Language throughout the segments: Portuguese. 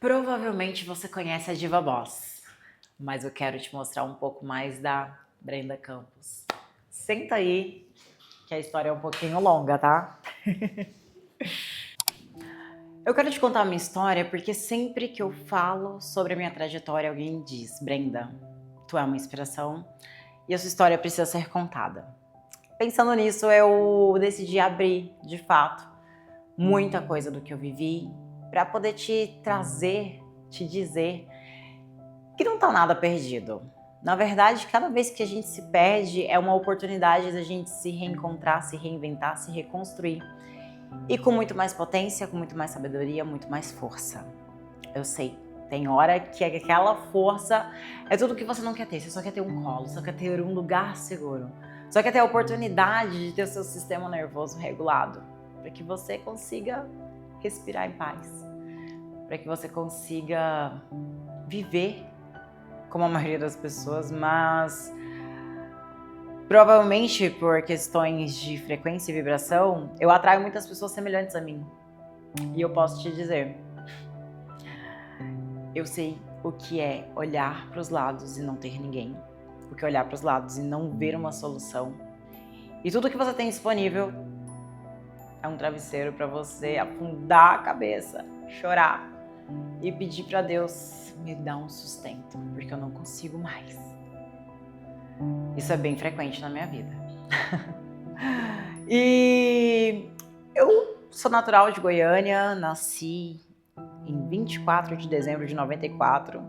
Provavelmente você conhece a Diva Boss, mas eu quero te mostrar um pouco mais da Brenda Campos. Senta aí, que a história é um pouquinho longa, tá? Eu quero te contar a minha história porque sempre que eu falo sobre a minha trajetória, alguém diz: Brenda, tu é uma inspiração e a sua história precisa ser contada. Pensando nisso, eu decidi abrir, de fato, muita coisa do que eu vivi para poder te trazer, te dizer que não tá nada perdido. Na verdade, cada vez que a gente se perde é uma oportunidade da gente se reencontrar, se reinventar, se reconstruir. E com muito mais potência, com muito mais sabedoria, muito mais força. Eu sei, tem hora que aquela força é tudo que você não quer ter. Você só quer ter um colo, só quer ter um lugar seguro. Só quer ter a oportunidade de ter o seu sistema nervoso regulado. Para que você consiga respirar em paz. Para que você consiga viver como a maioria das pessoas, mas provavelmente por questões de frequência e vibração, eu atraio muitas pessoas semelhantes a mim. E eu posso te dizer, eu sei o que é olhar para os lados e não ter ninguém, o que é olhar para os lados e não ver uma solução. E tudo que você tem disponível é um travesseiro para você afundar a cabeça, chorar e pedir para Deus me dar um sustento, porque eu não consigo mais. Isso é bem frequente na minha vida. E eu sou natural de Goiânia, nasci em 24 de dezembro de 94.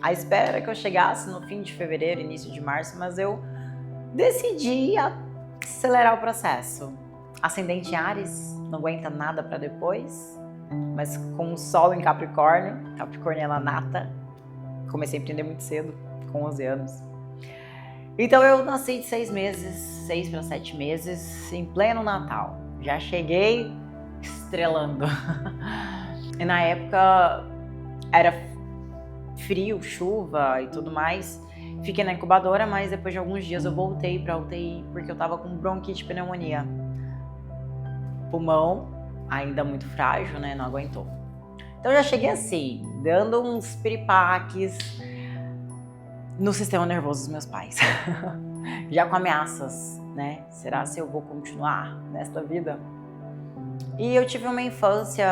A espera era que eu chegasse no fim de fevereiro, início de março, mas eu decidi acelerar o processo. Ascendente Áries, não aguenta nada para depois, mas com o sol em Capricórnio, capricorniana nata, comecei a empreender muito cedo, com 11 anos. Então eu nasci de 6 meses, 6 para 7 meses, em pleno Natal. Já cheguei estrelando. E na época era frio, chuva e tudo mais. Fiquei na incubadora, mas depois de alguns dias eu voltei para UTI porque eu tava com bronquite e pneumonia. Pulmão ainda muito frágil, né? Não aguentou. Então eu já cheguei assim, dando uns piripaques no sistema nervoso dos meus pais. Já com ameaças, né? Será se eu vou continuar nesta vida? E eu tive uma infância,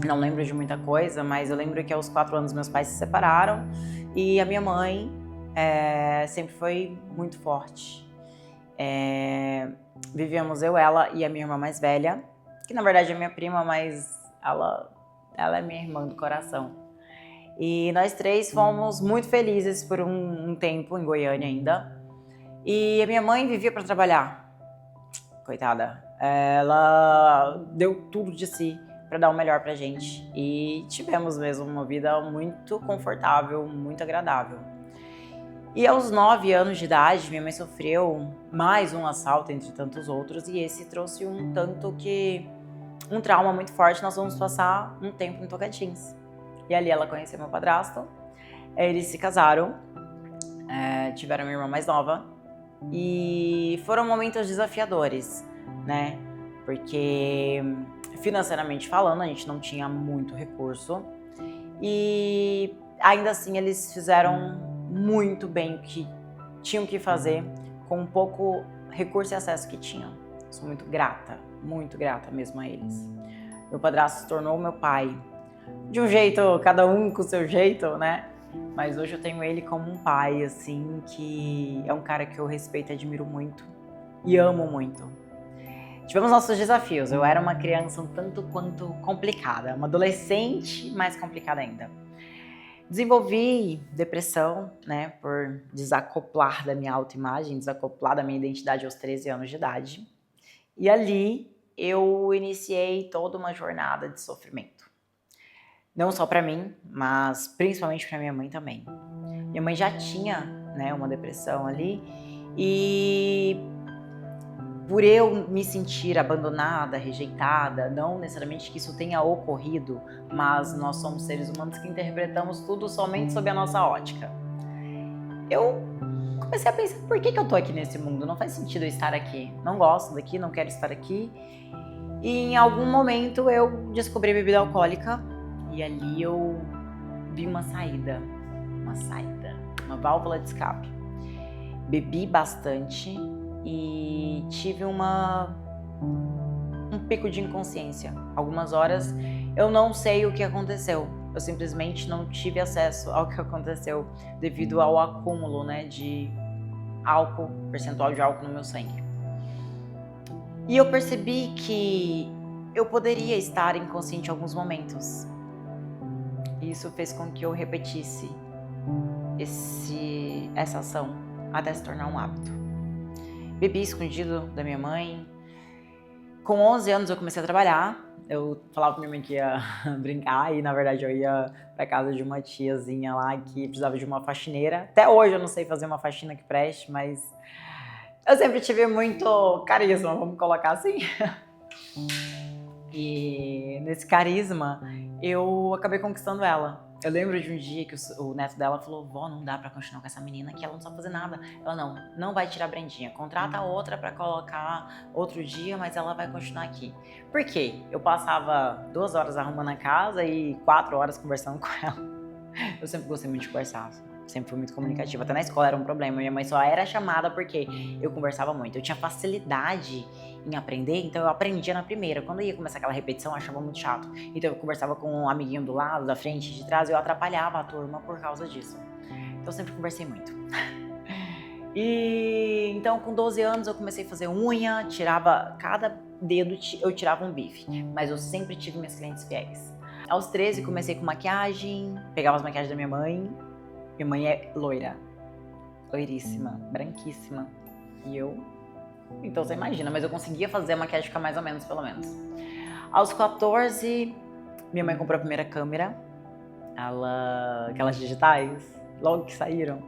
não lembro de muita coisa, mas eu lembro que aos 4 anos meus pais se separaram e a minha mãe sempre foi muito forte. Vivíamos eu, ela e a minha irmã mais velha, que na verdade é minha prima, mas ela é minha irmã do coração. E nós três fomos muito felizes por um tempo em Goiânia ainda. E a minha mãe vivia para trabalhar. Coitada. Ela deu tudo de si para dar o melhor pra gente. E tivemos mesmo uma vida muito confortável, muito agradável. E aos 9 anos de idade, minha mãe sofreu mais um assalto entre tantos outros. E esse trouxe um trauma muito forte. Nós vamos passar um tempo em Tocantins. E ali ela conheceu meu padrasto, eles se casaram, tiveram minha irmã mais nova e foram momentos desafiadores, né? Porque financeiramente falando a gente não tinha muito recurso e ainda assim eles fizeram muito bem o que tinham que fazer com o pouco recurso e acesso que tinham. Sou muito grata mesmo a eles. Meu padrasto se tornou meu pai. De um jeito, cada um com o seu jeito, né? Mas hoje eu tenho ele como um pai, assim, que é um cara que eu respeito e admiro muito e amo muito. Tivemos nossos desafios. Eu era uma criança um tanto quanto complicada, uma adolescente mais complicada ainda. Desenvolvi depressão, né, por desacoplar da minha autoimagem, desacoplar da minha identidade aos 13 anos de idade. E ali eu iniciei toda uma jornada de sofrimento. Não só para mim, mas principalmente para minha mãe também. Minha mãe já tinha, né, uma depressão ali e por eu me sentir abandonada, rejeitada, não necessariamente que isso tenha ocorrido, mas nós somos seres humanos que interpretamos tudo somente sob a nossa ótica. Eu comecei a pensar, por que eu tô aqui nesse mundo? Não faz sentido eu estar aqui. Não gosto daqui, não quero estar aqui. E em algum momento eu descobri bebida alcoólica E ali eu vi uma válvula de escape. Bebi bastante e tive um pico de inconsciência. Algumas horas eu não sei o que aconteceu. Eu simplesmente não tive acesso ao que aconteceu devido ao acúmulo, né, de álcool, percentual de álcool no meu sangue. E eu percebi que eu poderia estar inconsciente em alguns momentos. E isso fez com que eu repetisse essa ação até se tornar um hábito. Bebi escondido da minha mãe. Com 11 anos eu comecei a trabalhar. Eu falava pra minha mãe que ia brincar e na verdade eu ia pra casa de uma tiazinha lá que precisava de uma faxineira. Até hoje eu não sei fazer uma faxina que preste, mas eu sempre tive muito carisma, vamos colocar assim. E nesse carisma eu acabei conquistando ela. Eu lembro de um dia que o neto dela falou: vó, não dá pra continuar com essa menina que ela não sabe fazer nada. Ela, não vai tirar a Brendinha, contrata outra pra colocar outro dia, mas ela vai continuar aqui. Por quê? Eu passava 2 horas arrumando a casa e 4 horas conversando com ela. Eu sempre gostei muito de conversar, sempre fui muito comunicativa. Até na escola era um problema, minha mãe só era chamada porque eu conversava muito. Eu tinha facilidade em aprender, então eu aprendia na primeira. Quando ia começar aquela repetição, eu achava muito chato. Então eu conversava com um amiguinho do lado, da frente, de trás, e eu atrapalhava a turma por causa disso. Então eu sempre conversei muito. E então com 12 anos eu comecei a fazer unha, tirava cada dedo, eu tirava um bife. Mas eu sempre tive minhas clientes fiéis. Aos 13 comecei com maquiagem, pegava as maquiagens da minha mãe. Minha mãe é loira, loiríssima, branquíssima. E eu... Então você imagina, mas eu conseguia fazer a maquiagem ficar mais ou menos, pelo menos. Aos 14, minha mãe comprou a primeira câmera. Aquelas digitais, logo que saíram.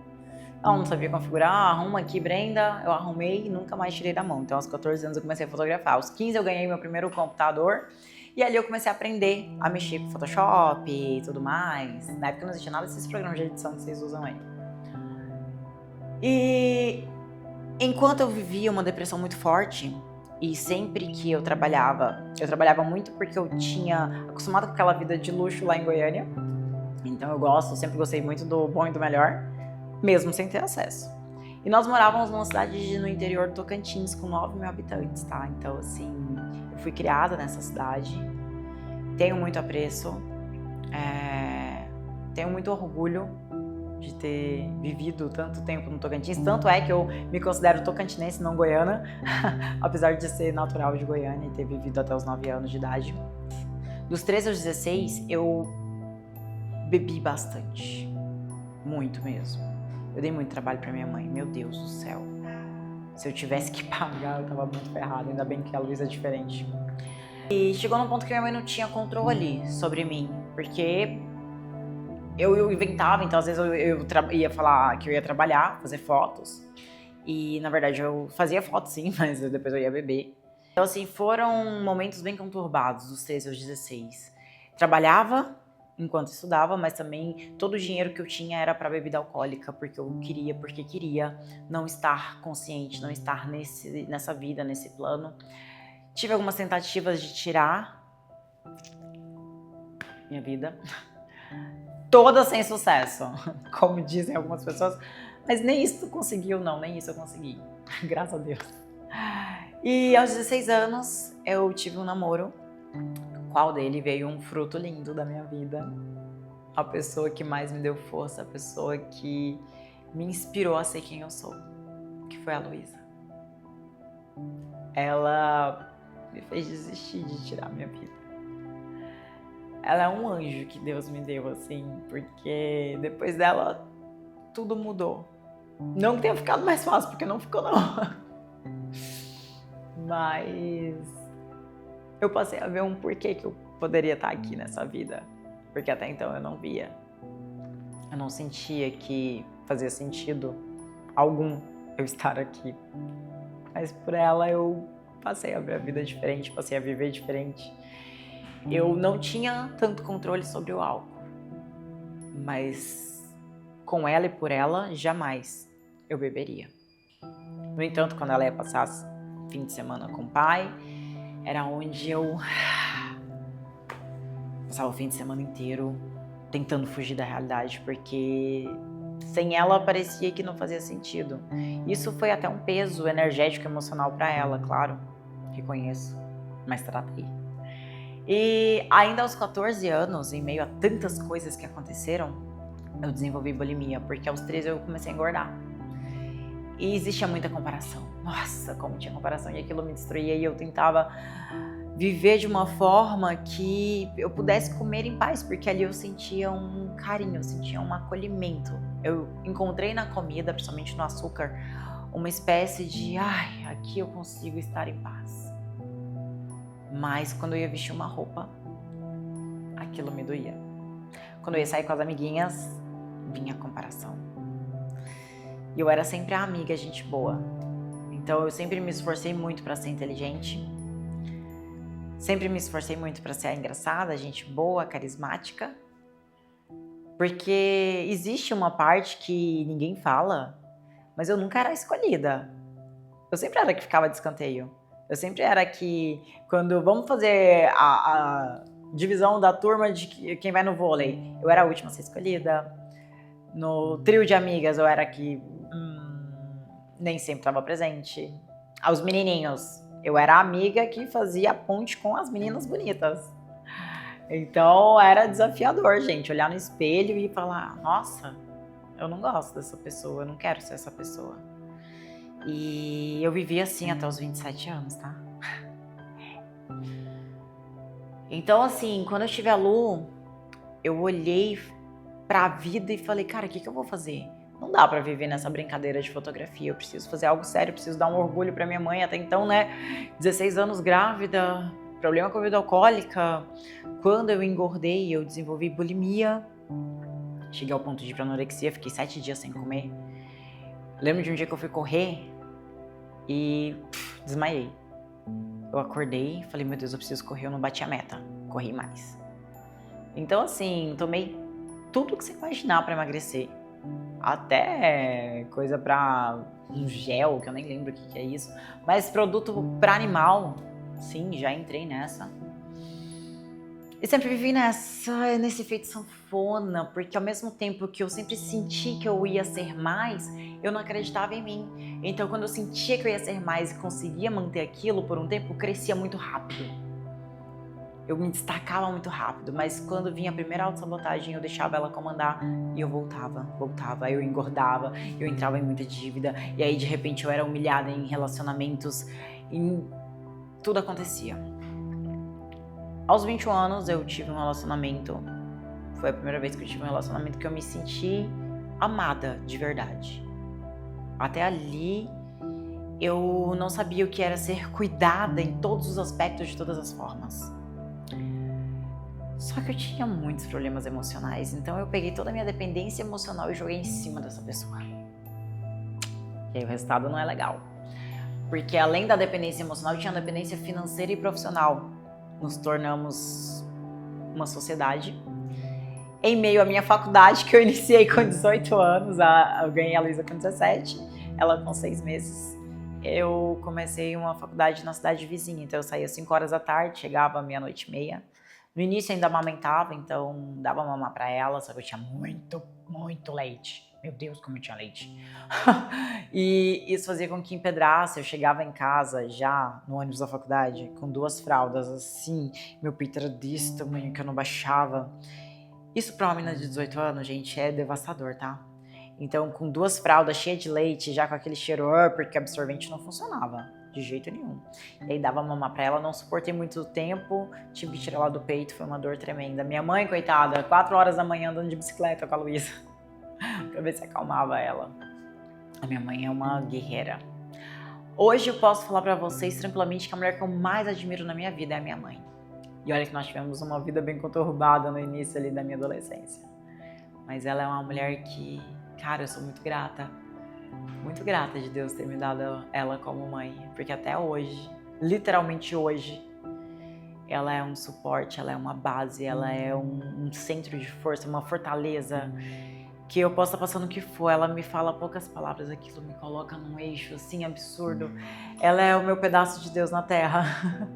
Ela não sabia configurar, arruma aqui, Brenda. Eu arrumei e nunca mais tirei da mão. Então aos 14 anos eu comecei a fotografar. Aos 15 eu ganhei meu primeiro computador. E ali eu comecei a aprender a mexer com Photoshop e tudo mais. Na época não existia nada desses programas de edição que vocês usam aí. E enquanto eu vivia uma depressão muito forte, e sempre que eu trabalhava muito porque eu tinha acostumado com aquela vida de luxo lá em Goiânia. Então eu sempre gostei muito do bom e do melhor, mesmo sem ter acesso. E nós morávamos numa cidade no interior do Tocantins com 9 mil habitantes, tá? Então assim, eu fui criada nessa cidade, tenho muito apreço, tenho muito orgulho de ter vivido tanto tempo no Tocantins, tanto é que eu me considero tocantinense, não goiana, apesar de ser natural de Goiânia e ter vivido até os 9 anos de idade. Dos 13 aos 16, eu bebi bastante, muito mesmo. Eu dei muito trabalho pra minha mãe, meu Deus do céu. Se eu tivesse que pagar, eu tava muito ferrada, ainda bem que a Luísa é diferente. E chegou num ponto que minha mãe não tinha controle sobre mim, porque eu inventava, então às vezes eu ia falar que eu ia trabalhar, fazer fotos. E na verdade eu fazia fotos sim, mas depois eu ia beber. Então assim, foram momentos bem conturbados, dos 13 aos 16. Trabalhava enquanto estudava, mas também todo o dinheiro que eu tinha era para bebida alcoólica, porque queria não estar consciente, não estar nessa vida, nesse plano. Tive algumas tentativas de tirar minha vida, todas sem sucesso, como dizem algumas pessoas, mas nem isso conseguiu, nem isso eu consegui, graças a Deus. E aos 16 anos eu tive um namoro, qual dele veio um fruto lindo da minha vida, a pessoa que mais me deu força, a pessoa que me inspirou a ser quem eu sou, que foi a Luísa. Ela me fez desistir de tirar minha vida. Ela é um anjo que Deus me deu, assim, porque depois dela tudo mudou. Não que tenha ficado mais fácil, porque não ficou não. Mas eu passei a ver um porquê que eu poderia estar aqui nessa vida. Porque até então eu não via. Eu não sentia que fazia sentido algum eu estar aqui. Mas por ela eu passei a ver a vida diferente, passei a viver diferente. Eu não tinha tanto controle sobre o álcool. Mas com ela e por ela, jamais eu beberia. No entanto, quando ela ia passar fim de semana com o pai, era onde eu Passava o fim de semana inteiro tentando fugir da realidade, porque sem ela parecia que não fazia sentido. Isso foi até um peso energético, emocional para ela, claro, reconheço, mas tratei. E ainda aos 14 anos, em meio a tantas coisas que aconteceram, eu desenvolvi bulimia, porque aos 13 eu comecei a engordar. E existia muita comparação. Nossa, como tinha comparação, e aquilo me destruía, e eu tentava viver de uma forma que eu pudesse comer em paz, porque ali eu sentia um carinho, eu sentia um acolhimento. Eu encontrei na comida, principalmente no açúcar, uma espécie de, aqui eu consigo estar em paz. Mas quando eu ia vestir uma roupa, aquilo me doía. Quando eu ia sair com as amiguinhas, vinha a comparação. E eu era sempre a amiga, gente boa. Então eu sempre me esforcei muito para ser inteligente. Sempre me esforcei muito para ser engraçada, gente boa, carismática. Porque existe uma parte que ninguém fala, mas eu nunca era a escolhida. Eu sempre era a que ficava de escanteio. Eu sempre era que, quando vamos fazer a divisão da turma de quem vai no vôlei, eu era a última a ser escolhida. No trio de amigas, eu era a que nem sempre estava presente. Aos menininhos, eu era a amiga que fazia a ponte com as meninas bonitas. Então era desafiador, gente, olhar no espelho e falar, nossa, eu não gosto dessa pessoa, eu não quero ser essa pessoa. E eu vivi assim até os 27 anos, tá? Então, assim, quando eu tive a Lu, eu olhei pra vida e falei, cara, o que eu vou fazer? Não dá pra viver nessa brincadeira de fotografia, eu preciso fazer algo sério, eu preciso dar um orgulho pra minha mãe. Até então, né, 16 anos grávida, problema com a vida alcoólica. Quando eu engordei, eu desenvolvi bulimia. Cheguei ao ponto de ir pra anorexia, fiquei 7 dias sem comer. Lembro de um dia que eu fui correr e desmaiei. Eu acordei, falei, meu Deus, eu preciso correr, eu não bati a meta. Corri mais. Então, assim, tomei tudo que você imaginar pra emagrecer. Até coisa pra um gel, que eu nem lembro o que é isso. Mas produto pra animal, sim, já entrei nessa. E sempre vivi nesse efeito sanfona, porque ao mesmo tempo que eu sempre senti que eu ia ser mais, eu não acreditava em mim. Então, quando eu sentia que eu ia ser mais e conseguia manter aquilo por um tempo, eu crescia muito rápido. Eu me destacava muito rápido, mas quando vinha a primeira autossabotagem, eu deixava ela comandar e eu voltava, aí eu engordava, eu entrava em muita dívida, e aí de repente eu era humilhada em relacionamentos, tudo acontecia. Aos 21 anos eu tive um relacionamento, foi a primeira vez que eu tive um relacionamento que eu me senti amada de verdade. Até ali eu não sabia o que era ser cuidada em todos os aspectos, de todas as formas. Só que eu tinha muitos problemas emocionais, então eu peguei toda a minha dependência emocional e joguei em cima dessa pessoa. E aí o resultado não é legal. Porque além da dependência emocional, tinha a dependência financeira e profissional. Nos tornamos uma sociedade. Em meio à minha faculdade, que eu iniciei com 18 anos, eu ganhei a Luísa com 17, ela com 6 meses. Eu comecei uma faculdade na cidade vizinha, então eu saía às 5 horas da tarde, chegava à meia-noite e meia. No início ainda amamentava, então dava mamar pra ela, só que eu tinha muito leite. Meu Deus, como eu tinha leite. E isso fazia com que empedrasse. Eu chegava em casa já no ônibus da faculdade com 2 fraldas assim, meu peito era desse tamanho que eu não baixava. Isso pra uma menina de 18 anos, gente, é devastador, tá? Então, com 2 fraldas cheias de leite, já com aquele cheiro, porque absorvente não funcionava. De jeito nenhum. E aí dava mamar pra ela, não suportei muito tempo, tive que tirar ela do peito, foi uma dor tremenda. Minha mãe, coitada, 4 horas da manhã andando de bicicleta com a Luísa, pra ver se acalmava ela. A minha mãe é uma guerreira. Hoje eu posso falar pra vocês tranquilamente que a mulher que eu mais admiro na minha vida é a minha mãe. E olha que nós tivemos uma vida bem conturbada no início ali da minha adolescência. Mas ela é uma mulher que, cara, eu sou muito grata de Deus ter me dado ela como mãe, porque até hoje, literalmente hoje, ela é um suporte, ela é uma base, ela é um centro de força, uma fortaleza, que eu possa estar passando o que for, ela me fala poucas palavras, aquilo me coloca num eixo assim absurdo. Ela é o meu pedaço de Deus na terra.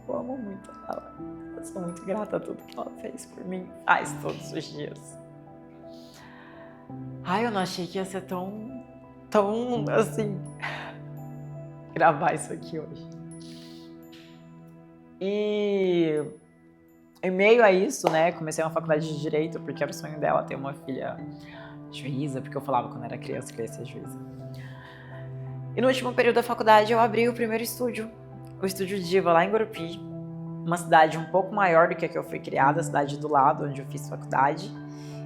Eu amo muito ela. Eu sou muito grata a tudo que ela fez por mim, faz todos os dias. Ai, eu não achei que ia ser tão assim, gravar isso aqui hoje. E em meio a isso, né, comecei uma faculdade de Direito, porque era o sonho dela ter uma filha juíza, porque eu falava quando era criança que eu ia ser juíza. E no último período da faculdade eu abri o primeiro estúdio, o Estúdio Diva, lá em Gurupi, uma cidade um pouco maior do que a que eu fui criada, a cidade do lado, onde eu fiz faculdade,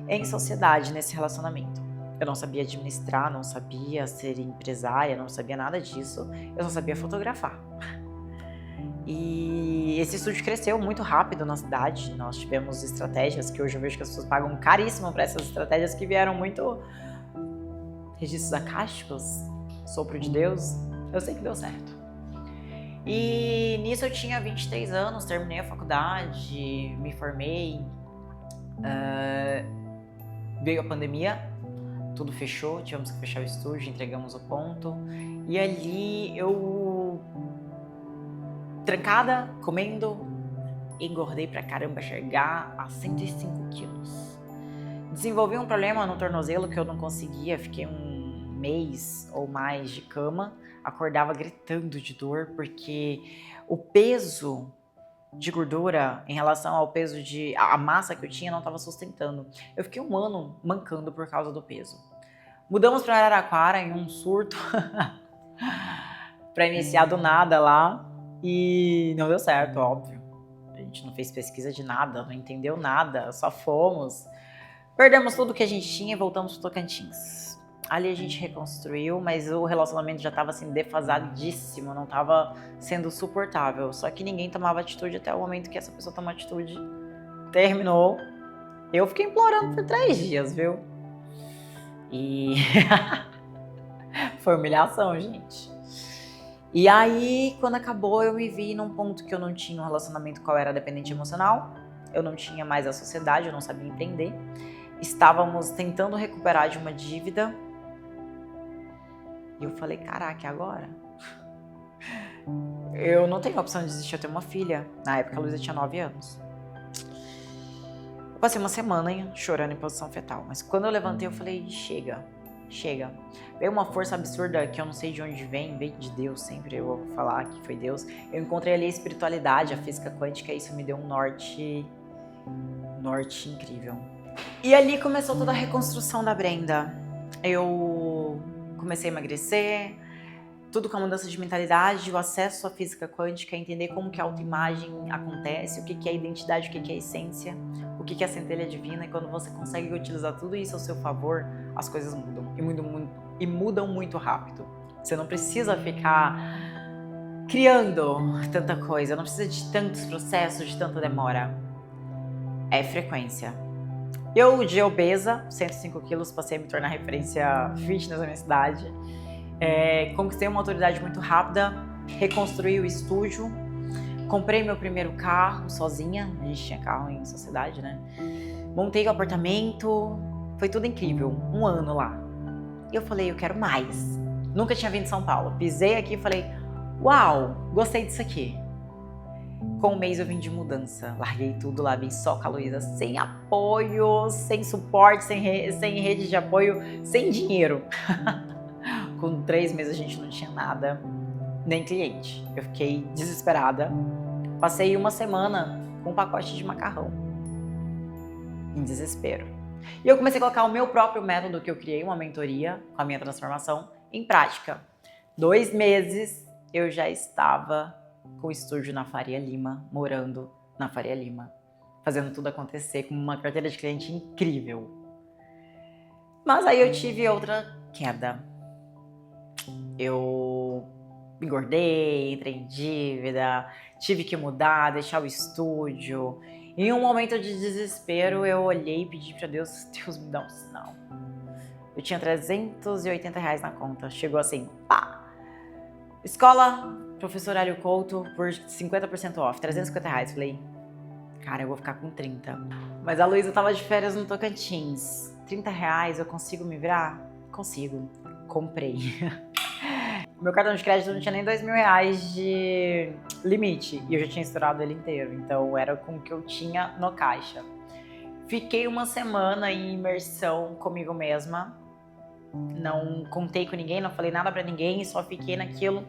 em sociedade, nesse relacionamento. Eu não sabia administrar, não sabia ser empresária, não sabia nada disso, eu só sabia fotografar. E esse estúdio cresceu muito rápido na cidade, nós tivemos estratégias que hoje eu vejo que as pessoas pagam caríssimo para essas estratégias que vieram muito registros acásticos, sopro de Deus, eu sei que deu certo. E nisso eu tinha 23 anos, terminei a faculdade, me formei, veio a pandemia, tudo fechou, tivemos que fechar o estúdio, entregamos o ponto, e ali eu, trancada, comendo, engordei pra caramba, chegar a 105 quilos. Desenvolvi um problema no tornozelo que eu não conseguia, fiquei um mês ou mais de cama, acordava gritando de dor, porque o peso de gordura em relação ao peso a massa que eu tinha não estava sustentando. Eu fiquei um ano mancando por causa do peso. Mudamos para Araraquara em um surto para iniciar do nada lá e não deu certo, óbvio. A gente não fez pesquisa de nada, não entendeu nada, só fomos. Perdemos tudo que a gente tinha e voltamos para Tocantins. Ali a gente reconstruiu, mas o relacionamento já estava assim defasadíssimo, não estava sendo suportável. Só que ninguém tomava atitude até o momento que essa pessoa tomou atitude. Terminou. Eu fiquei implorando por 3 dias, viu? E foi humilhação, gente. E aí, quando acabou, eu me vi num ponto que eu não tinha um relacionamento qual era dependente emocional. Eu não tinha mais a sociedade, eu não sabia empreender. Estávamos tentando recuperar de uma dívida. E eu falei, caraca, e agora? Eu não tenho a opção de desistir, eu tenho uma filha. Na época a Luísa tinha 9 anos. Eu passei uma semana chorando em posição fetal. Mas quando eu levantei, eu falei, chega. Veio uma força absurda que eu não sei de onde vem de Deus, sempre eu vou falar que foi Deus. Eu encontrei ali a espiritualidade, a física quântica, e isso me deu um norte incrível. E ali começou toda a reconstrução da Brenda. Eu comecei a emagrecer, tudo com a mudança de mentalidade, o acesso à física quântica, entender como que a autoimagem acontece, o que é identidade, o que é essência, o que é a centelha divina, e quando você consegue utilizar tudo isso ao seu favor, as coisas mudam, e mudam muito rápido. Você não precisa ficar criando tanta coisa, não precisa de tantos processos, de tanta demora. É frequência. Eu, de obesa, 105 quilos, passei a me tornar referência fitness na minha cidade. Conquistei uma autoridade muito rápida, reconstruí o estúdio, comprei meu primeiro carro sozinha, a gente tinha carro em sociedade, né? Montei o apartamento, foi tudo incrível, um ano lá. E eu falei, eu quero mais. Nunca tinha vindo de São Paulo, pisei aqui e falei, uau, gostei disso aqui. Com um mês eu vim de mudança, larguei tudo lá, vim só com a Luísa, sem apoio, sem suporte, sem rede de apoio, sem dinheiro. Com 3 meses a gente não tinha nada, nem cliente. Eu fiquei desesperada. Passei uma semana com um pacote de macarrão, em desespero. E eu comecei a colocar o meu próprio método que eu criei, uma mentoria com a minha transformação, em prática. 2 meses eu já estava com o estúdio na Faria Lima, morando na Faria Lima, fazendo tudo acontecer com uma carteira de cliente incrível. Mas aí eu tive outra queda. Eu engordei, entrei em dívida, tive que mudar, deixar o estúdio. Em um momento de desespero, eu olhei e pedi para Deus, Deus me dá um sinal. Eu tinha R$380 na conta, chegou assim, pá! Escola, professor Hélio Couto, por 50% off, R$350. Falei, cara, eu vou ficar com 30. Mas a Luísa tava de férias no Tocantins. R$30 eu consigo me virar? Consigo. Comprei. O meu cartão de crédito não tinha nem R$ 2.000 de limite. E eu já tinha estourado ele inteiro. Então era com o que eu tinha no caixa. Fiquei uma semana em imersão comigo mesma. Não contei com ninguém, não falei nada pra ninguém. Só fiquei naquilo.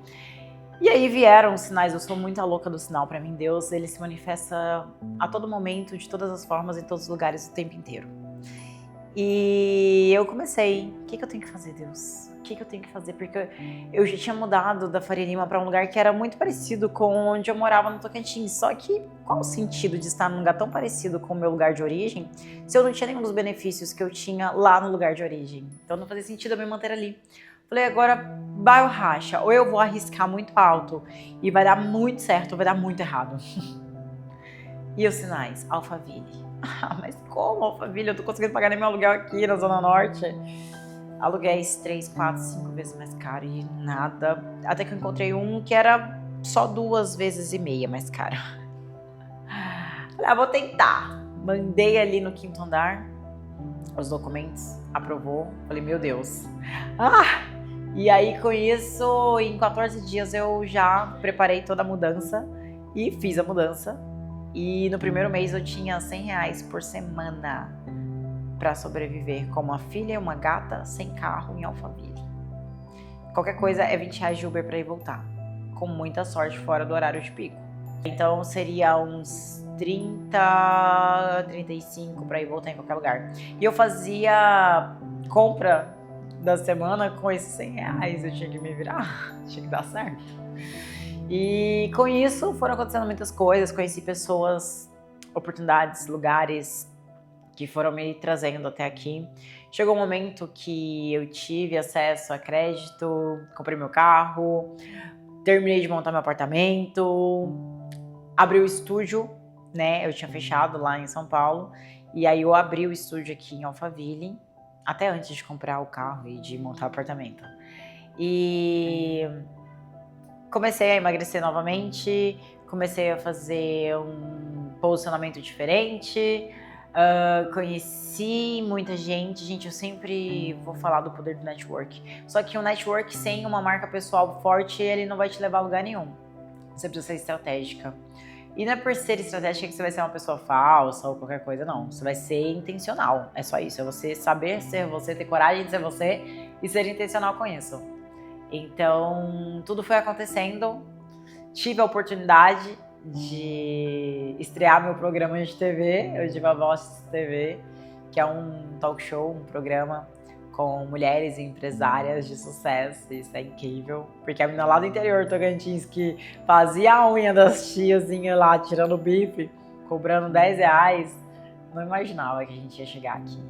E aí vieram os sinais. Eu sou muito a louca do sinal. Pra mim, Deus, ele se manifesta a todo momento, de todas as formas, em todos os lugares, o tempo inteiro. E eu comecei, o que eu tenho que fazer, Deus? O que eu tenho que fazer? Porque eu já tinha mudado da Faria Lima para um lugar que era muito parecido com onde eu morava no Tocantins. Só que qual o sentido de estar num lugar tão parecido com o meu lugar de origem se eu não tinha nenhum dos benefícios que eu tinha lá no lugar de origem? Então não fazia sentido eu me manter ali. Falei, agora vai ou racha, ou eu vou arriscar muito alto e vai dar muito certo ou vai dar muito errado. E os sinais? Alphaville. Ah, mas como, Alphaville? Eu tô conseguindo pagar nem meu aluguel aqui na Zona Norte. Aluguéis 3, 4, 5 vezes mais caro e nada. Até que eu encontrei um que era só 2,5 vezes mais caro. Falei, vou tentar. Mandei ali no 5º andar os documentos, aprovou. Falei, meu Deus. E aí com isso, em 14 dias eu já preparei toda a mudança e fiz a mudança. E no primeiro mês eu tinha R$100 por semana para sobreviver com uma filha e uma gata sem carro em Alphaville. Qualquer coisa é R$20 de Uber para ir voltar, com muita sorte fora do horário de pico. Então seria uns 30, 35 para ir voltar em qualquer lugar. E eu fazia compra da semana com esses R$100, eu tinha que me virar, tinha que dar certo. E com isso foram acontecendo muitas coisas, conheci pessoas, oportunidades, lugares que foram me trazendo até aqui. Chegou um momento que eu tive acesso a crédito, comprei meu carro, terminei de montar meu apartamento, abri o estúdio, né? Eu tinha fechado lá em São Paulo, e aí eu abri o estúdio aqui em Alphaville, até antes de comprar o carro e de montar o apartamento. E comecei a emagrecer novamente, comecei a fazer um posicionamento diferente, conheci muita gente, eu sempre vou falar do poder do network, só que o network sem uma marca pessoal forte, ele não vai te levar a lugar nenhum, você precisa ser estratégica. E não é por ser estratégica que você vai ser uma pessoa falsa ou qualquer coisa, não, você vai ser intencional, é só isso, é você saber ser você, ter coragem de ser você e ser intencional com isso. Então, tudo foi acontecendo, tive a oportunidade de estrear meu programa de TV, o Diva Boss TV, que é um talk show, um programa com mulheres empresárias de sucesso, isso é incrível, porque a menina lá do interior do Tocantins que fazia a unha das tiazinhas lá, tirando o bife, cobrando R$10, não imaginava que a gente ia chegar aqui.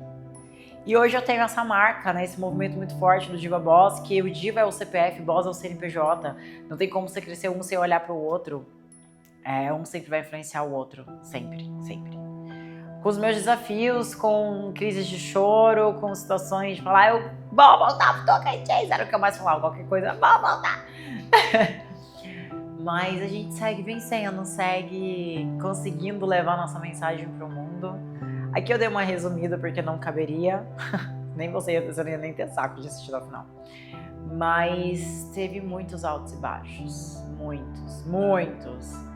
E hoje eu tenho essa marca, né, esse movimento muito forte do Diva Boss, que o Diva é o CPF, Boss é o CNPJ. Não tem como você crescer um sem olhar para o outro. Um sempre vai influenciar o outro, sempre, sempre. Com os meus desafios, com crises de choro, com situações de falar, eu vou voltar pro Tocantins, era o que eu mais falava, qualquer coisa, vou voltar. Mas a gente segue vencendo, segue conseguindo levar nossa mensagem pro mundo. Aqui eu dei uma resumida porque não caberia, nem você não ia nem ter saco de assistir ao final. Mas teve muitos altos e baixos, muitos.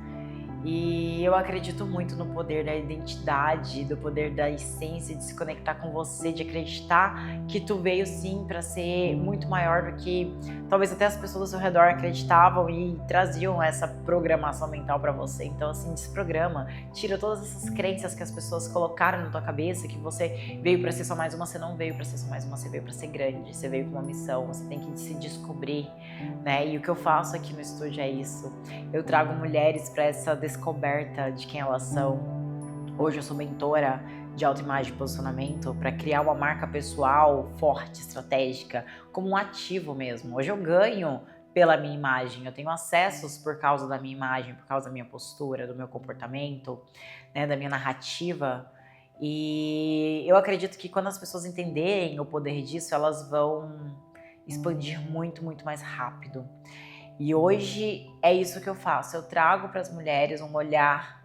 E eu acredito muito no poder da identidade, do poder da essência, de se conectar com você, de acreditar que tu veio sim para ser muito maior do que talvez até as pessoas ao seu redor acreditavam e traziam essa programação mental para você. Então assim, desprograma, tira todas essas crenças que as pessoas colocaram na tua cabeça, que você veio para ser só mais uma, você não veio para ser só mais uma, você veio para ser grande, você veio com uma missão, você tem que se descobrir, né? E o que eu faço aqui no estúdio é isso. Eu trago mulheres para essa descoberta de quem elas são. Hoje eu sou mentora de autoimagem e posicionamento para criar uma marca pessoal forte, estratégica, como um ativo mesmo. Hoje eu ganho pela minha imagem, eu tenho acessos por causa da minha imagem, por causa da minha postura, do meu comportamento, né, da minha narrativa. E eu acredito que quando as pessoas entenderem o poder disso, elas vão expandir muito mais rápido. E hoje é isso que eu faço, eu trago para as mulheres um olhar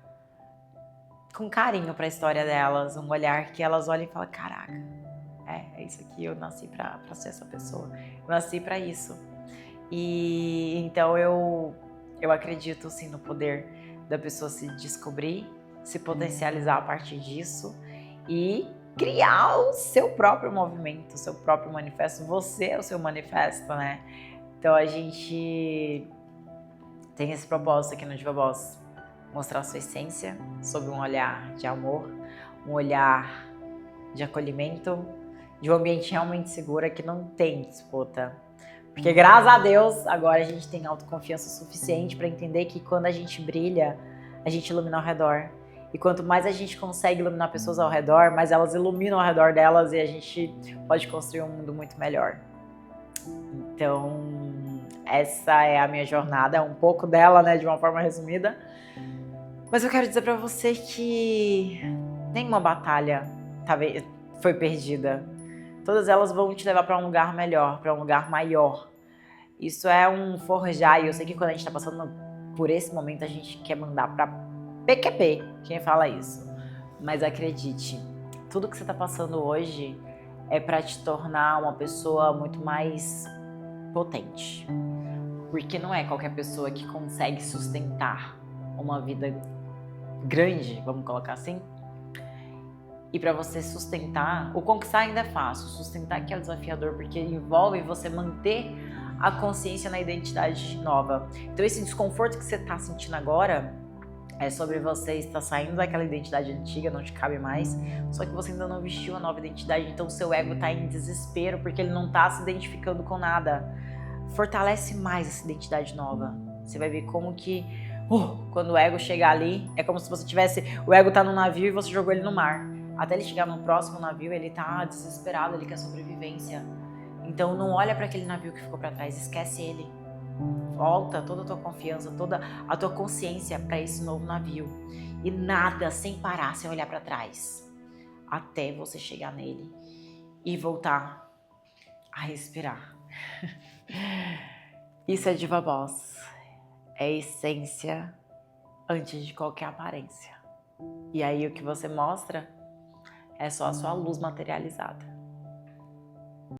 com carinho para a história delas, um olhar que elas olhem e falam, caraca, é isso aqui, eu nasci para ser essa pessoa, eu nasci para isso. E então eu acredito sim no poder da pessoa se descobrir, se potencializar a partir disso e criar o seu próprio movimento, o seu próprio manifesto. Você é o seu manifesto, né? Então a gente tem esse propósito aqui no Diva Boss, mostrar a sua essência sob um olhar de amor, um olhar de acolhimento, de um ambiente realmente seguro que não tem disputa. Porque graças a Deus, agora a gente tem autoconfiança suficiente para entender que quando a gente brilha, a gente ilumina ao redor. E quanto mais a gente consegue iluminar pessoas ao redor, mais elas iluminam ao redor delas e a gente pode construir um mundo muito melhor. Então, essa é a minha jornada, é um pouco dela, né, de uma forma resumida. Mas eu quero dizer para você que nenhuma batalha foi perdida. Todas elas vão te levar para um lugar melhor, para um lugar maior. Isso é um forjar, e eu sei que quando a gente tá passando por esse momento, a gente quer mandar pra PQP, quem fala isso. Mas acredite, tudo que você tá passando hoje é para te tornar uma pessoa muito mais potente. Porque não é qualquer pessoa que consegue sustentar uma vida grande, vamos colocar assim. E para você sustentar, o conquistar ainda é fácil, sustentar que é o desafiador, porque envolve você manter a consciência na identidade nova. Então esse desconforto que você está sentindo agora é sobre você estar saindo daquela identidade antiga, não te cabe mais, só que você ainda não vestiu a nova identidade, então o seu ego está em desespero porque ele não está se identificando com nada. Fortalece mais essa identidade nova. Você vai ver como que quando o ego chegar ali, é como se você tivesse, o ego tá no navio e você jogou ele no mar. Até ele chegar no próximo navio, ele tá desesperado, ele quer sobrevivência. Então não olha para aquele navio que ficou para trás, esquece ele. Volta toda a tua confiança, toda a tua consciência para esse novo navio. E nada sem parar, sem olhar para trás. Até você chegar nele e voltar a respirar. Isso é Diva Boss. É essência antes de qualquer aparência. E aí o que você mostra é só a sua luz materializada.